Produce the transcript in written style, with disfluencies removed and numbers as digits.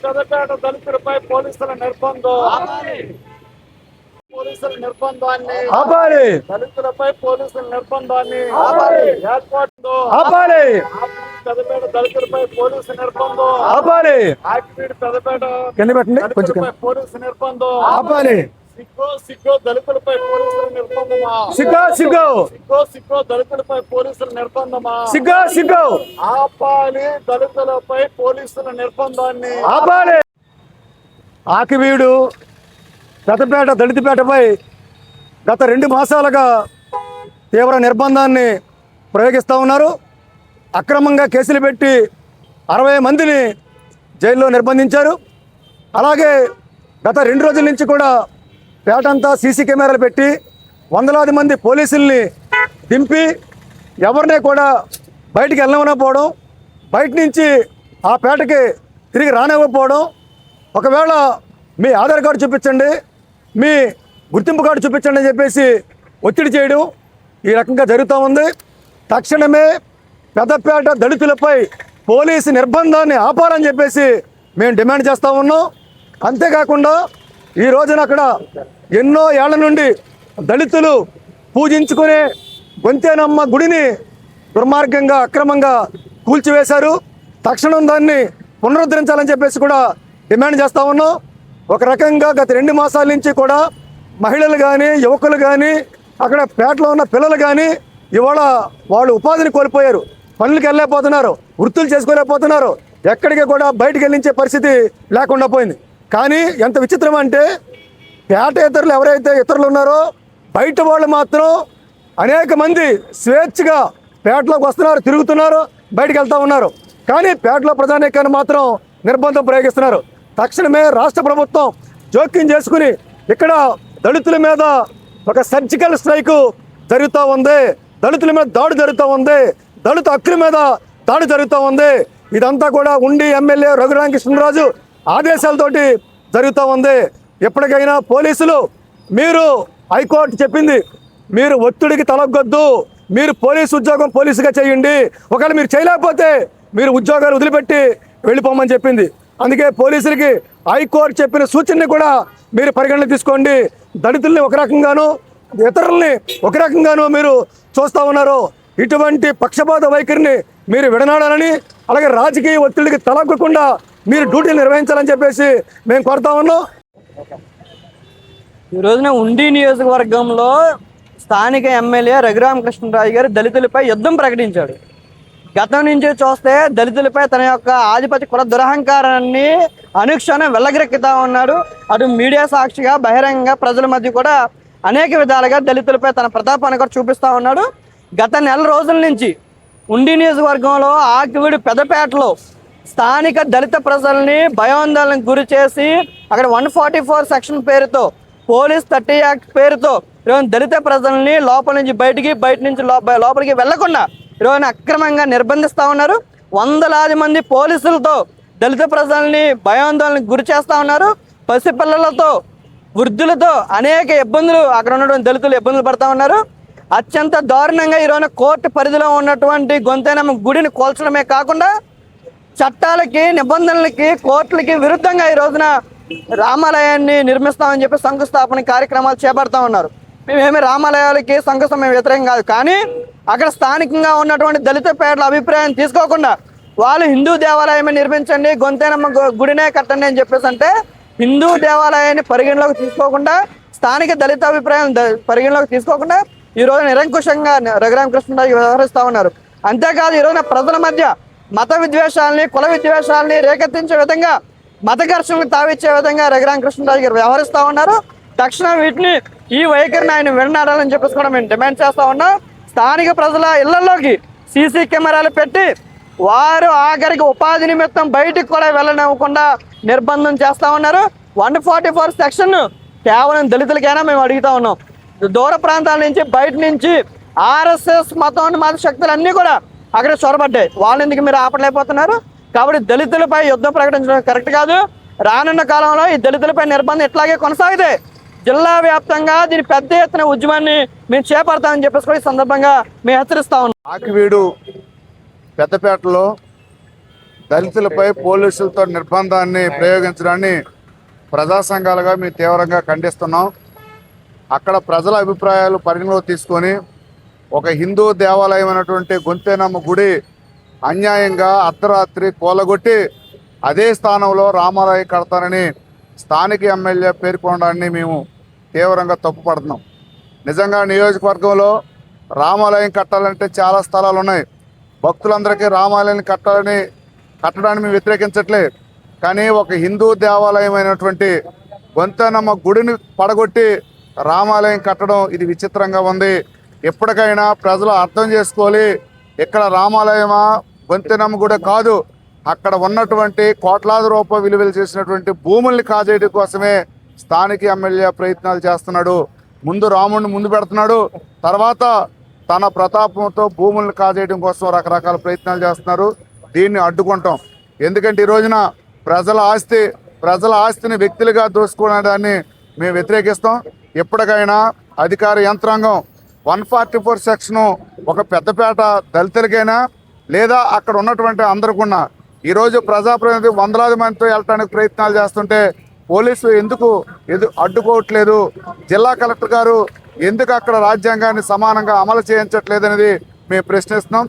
పెదపేట దళితులపై పోలీసుల నిర్బంధం పోలీసుల నిర్బంధాన్ని ఆపాలి. దళితులపై పోలీసుల నిర్బంధాన్ని ఏర్పాటు ఆపాలి. పెదపేట దళితులపై పోలీసు నిర్బంధం ఆపాలి. ఆకివీడు పెదపేట కింద పెట్టండి కొంచెం దళితులపై పోలీసు నిర్బంధం ఆపాలి. సిగ్గో దళితులపై పోలీసుల నిర్బంధమా సిగ్గో దళితులపై పోలీసుల నిర్బంధమా సిగ్గో ఆపాలి. దళితులపై పోలీసుల నిర్బంధాన్ని ఆపాలి. ఆకివీడు పెదపేట దళితపేటపై గత 2 మాసాలుగా తీవ్ర నిర్బంధాన్ని ప్రయోగిస్తూ ఉన్నారు. అక్రమంగా కేసులు పెట్టి 60 మందిని జైల్లో నిర్బంధించారు. అలాగే గత 2 రోజుల నుంచి కూడా పేటంతా సీసీ కెమెరాలు పెట్టి వందలాది మంది పోలీసుల్ని దింపి ఎవరినే కూడా బయటికి వెళ్ళనివ్వకపోవడం, బయట నుంచి ఆ పేటకి తిరిగి రానివ్వకపోవడం, ఒకవేళ మీ ఆధార్ కార్డు చూపించండి, మీ గుర్తింపు కార్డు చూపించండి అని చెప్పేసి ఒత్తిడి చేయడం ఈ రకంగా జరుగుతూ ఉంది. తక్షణమే పెదపేట దళితులపై పోలీసు నిర్బంధాన్ని ఆపాలని చెప్పేసి మేము డిమాండ్ చేస్తూ ఉన్నాం. అంతేకాకుండా ఈ రోజున అక్కడ ఎన్నో ఏళ్ల నుండి దళితులు పూజించుకునే గొంతేనమ్మ గుడిని దుర్మార్గంగా అక్రమంగా కూల్చివేశారు. తక్షణం దాన్ని పునరుద్ధరించాలని చెప్పేసి కూడా డిమాండ్ చేస్తూ ఉన్నాం. ఒక రకంగా గత 2 మాసాల నుంచి కూడా మహిళలు కానీ యువకులు కానీ అక్కడ పేటలో ఉన్న పిల్లలు కానీ ఇవాళ వాళ్ళు ఉపాధిని కోల్పోయారు, పనులకు వెళ్ళలేకపోతున్నారు, వృత్తులు చేసుకోలేకపోతున్నారు, ఎక్కడికి కూడా బయటికి వెళ్ళించే పరిస్థితి లేకుండా పోయింది. కానీ ఎంత విచిత్రం అంటే పేటేతరులు ఎవరైతే ఇతరులు ఉన్నారో బయట వాళ్ళు మాత్రం అనేక మంది స్వేచ్ఛగా పేటలోకి వస్తున్నారు, తిరుగుతున్నారు, బయటికి వెళ్తూ ఉన్నారు. కానీ పేటలో ప్రధానికాన్ని మాత్రం నిర్బంధం ప్రయోగిస్తున్నారు. తక్షణమే రాష్ట్ర ప్రభుత్వం జోక్యం చేసుకుని ఇక్కడ దళితుల మీద ఒక సర్జికల్ స్ట్రైక్ జరుగుతూ ఉంది, దళితుల మీద దాడి జరుగుతూ ఉంది, దళిత హక్కుల మీద దాడి జరుగుతూ ఉంది. ఇదంతా కూడా ఉండి ఎమ్మెల్యే రఘురామకృష్ణరాజు ఆదేశాలతోటి జరుగుతూ ఉంది. ఎప్పటికైనా పోలీసులు, మీరు హైకోర్టు చెప్పింది, మీరు ఒత్తిడికి తలగొద్దు, మీరు పోలీసు ఉద్యోగం పోలీసుగా చేయండి, ఒకవేళ మీరు చేయలేకపోతే మీరు ఉద్యోగాలు వదిలిపెట్టి వెళ్ళిపోమని చెప్పింది. అందుకే పోలీసులకి హైకోర్టు చెప్పిన సూచనని కూడా మీరు పరిగణలోకి తీసుకోండి. దళితుల్ని ఒక రకంగాను ఇతరుల్ని ఒక రకంగాను మీరు చూస్తూ ఉన్నారు. ఇటువంటి పక్షపాత వైఖరిని మీరు విడనాడాలని, అలాగే రాజకీయ ఒత్తిడికి తలగ్గకుండా మీరు డ్యూటీలు నిర్వహించాలని చెప్పేసి మేము కోరుతా ఉన్నాం. ఈ రోజున ఉండి నియోజకవర్గంలో స్థానిక ఎమ్మెల్యే రఘురామకృష్ణరాజు గారు దళితులపై యుద్ధం ప్రకటించాడు. గతం నుంచి చూస్తే దళితులపై తన యొక్క ఆధిపత్య కుల దురహంకారాన్ని అనుక్షణం వెళ్ళగరెక్కుతా ఉన్నాడు. అటు మీడియా సాక్షిగా బహిరంగంగా ప్రజల మధ్య కూడా అనేక విధాలుగా దళితులపై తన ప్రతాపాన్ని కూడా చూపిస్తూ ఉన్నాడు. గత 4 రోజుల నుంచి ఉండి నియోజకవర్గంలో ఆకివీడు పెదపేటలో స్థానిక దళిత ప్రజల్ని భయాందోళనకు గురి చేసి అక్కడ 144 సెక్షన్ పేరుతో, పోలీస్ 30 యాక్ట్ పేరుతో ఈరోజు దళిత ప్రజల్ని లోపల నుంచి బయటికి, బయట నుంచి లోపలికి వెళ్లకుండా ఈరోజు అక్రమంగా నిర్బంధిస్తూ ఉన్నారు. వందలాది మంది పోలీసులతో దళిత ప్రజల్ని భయాందోళనకు గురి చేస్తూ ఉన్నారు. పసిపిల్లలతో, వృద్ధులతో అనేక ఇబ్బందులు అక్కడ ఉన్నటువంటి దళితులు ఇబ్బందులు పడుతూ ఉన్నారు. అత్యంత దారుణంగా ఈరోజు కోర్టు పరిధిలో ఉన్నటువంటి గొంతేనమ్మ గుడిని కోల్చడమే కాకుండా చట్టాలకి, నిబంధనలకి, కోర్టులకి విరుద్ధంగా ఈ రోజున రామాలయాన్ని నిర్మిస్తామని చెప్పి శంకుస్థాపన కార్యక్రమాలు చేపడతా ఉన్నారు. మేమేమి రామాలయాలకి శంకుస్థాపన వ్యతిరేకం కాదు, కానీ అక్కడ స్థానికంగా ఉన్నటువంటి దళిత పేదల అభిప్రాయం తీసుకోకుండా వాళ్ళు హిందూ దేవాలయమే నిర్మించండి, గొంతేనమ్మ గుడినే కట్టండి అని చెప్పేసి అంటే హిందూ దేవాలయాన్ని పరిగణలోకి తీసుకోకుండా, స్థానిక దళిత అభిప్రాయం పరిగణలోకి తీసుకోకుండా ఈ రోజు నిరంకుశంగా రఘురామకృష్ణరాజు వ్యవహరిస్తూ ఉన్నారు. అంతేకాదు ఈ రోజున ప్రజల మధ్య మత విద్వేషాలని, కుల విద్వేషాలని రేకెత్తించే విధంగా, మత ఘర్షణలకు తావిచ్చే విధంగా రఘురామకృష్ణరాజు గారు వ్యవహరిస్తూ ఉన్నారు. తక్షణం వీటిని, ఈ వైఖరిని ఆయన విడనాడాలని చెప్పేసి కూడా మేము డిమాండ్ చేస్తూ ఉన్నాం. స్థానిక ప్రజల ఇళ్లలోకి సీసీ కెమెరాలు పెట్టి వారు ఆఖరికి ఉపాధి నిమిత్తం బయటికి కూడా వెళ్ళనివ్వకుండా నిర్బంధం చేస్తూ ఉన్నారు. 144 సెక్షన్ కేవలం దళితులకైనా మేము అడుగుతా ఉన్నాం. దూర ప్రాంతాల నుంచి, బయట నుంచి ఆర్ఎస్ఎస్ మత శక్తులు అన్నీ కూడా అక్కడ చొరబడ్డాయి. వాళ్ళని ఎందుకు మీరు ఆపలేకపోతున్నారు? కాబట్టి దళితులపై యుద్ధం ప్రకటించడం కరెక్ట్ కాదు. రానున్న కాలంలో ఈ దళితులపై నిర్బంధం ఇట్లాగే కొనసాగితే జిల్లా వ్యాప్తంగా దీని పెద్ద ఎత్తున ఉద్యమాన్ని మేము చేపడతామని చెప్పేసి కూడా ఈ సందర్భంగా మేము హెచ్చరిస్తా ఉన్నాం. ఆకివీడు పెద్దపేటలో దళితులపై పోలీసులతో నిర్బంధాన్ని ప్రయోగించడాన్ని ప్రజా సంఘాలుగా మేము తీవ్రంగా ఖండిస్తున్నాం. అక్కడ ప్రజల అభిప్రాయాలు పరిగణలోకి తీసుకొని ఒక హిందూ దేవాలయం అయినటువంటి గొంతేనమ్మ గుడి అన్యాయంగా అర్ధరాత్రి కూలగొట్టి అదే స్థానంలో రామాలయం కడతానని స్థానిక ఎమ్మెల్యే పేర్కొనడాన్ని మేము తీవ్రంగా తప్పుపడుతున్నాం. నిజంగా నియోజకవర్గంలో రామాలయం కట్టాలంటే చాలా స్థలాలు ఉన్నాయి. భక్తులందరికీ రామాలయం కట్టడాన్ని మేము వ్యతిరేకించట్లే. కానీ ఒక హిందూ దేవాలయం అయినటువంటి గొంతేనమ్మ గుడిని పడగొట్టి రామాలయం కట్టడం ఇది విచిత్రంగా ఉంది. ఎప్పటికైనా ప్రజలు అర్థం చేసుకోవాలి, ఇక్కడ రామాలయమా గొంతేనమ్మ గుడి కాదు, అక్కడ ఉన్నటువంటి కోట్లాది రూపాయలు విలువలు చేసినటువంటి భూముల్ని కాజేయడం కోసమే స్థానిక ఎమ్మెల్యే ప్రయత్నాలు చేస్తున్నాడు. ముందు రాముడిని ముందు పెడుతున్నాడు, తర్వాత తన ప్రతాపంతో భూముల్ని కాజేయడం కోసం రకరకాల ప్రయత్నాలు చేస్తున్నారు. దీన్ని అడ్డుకుంటాం. ఎందుకంటే ఈ రోజున ప్రజల ఆస్తిని వ్యక్తులుగా దోసుకోవడాన్ని మేము వ్యతిరేకిస్తాం. ఎప్పటికైనా అధికార యంత్రాంగం 144 సెక్షను ఒక పెద్దపేట దళితులకైనా లేదా అక్కడ ఉన్నటువంటి అందరికన్నా ఈరోజు ప్రజాప్రతినిధి వందలాది మందితో వెళ్ళటానికి ప్రయత్నాలు చేస్తుంటే పోలీసులు ఎందుకు అడ్డుకోవట్లేదు? జిల్లా కలెక్టర్ గారు ఎందుకు అక్కడ రాజ్యాంగాన్ని సమానంగా అమలు చేయించట్లేదు అనేది మేము ప్రశ్నిస్తున్నాం.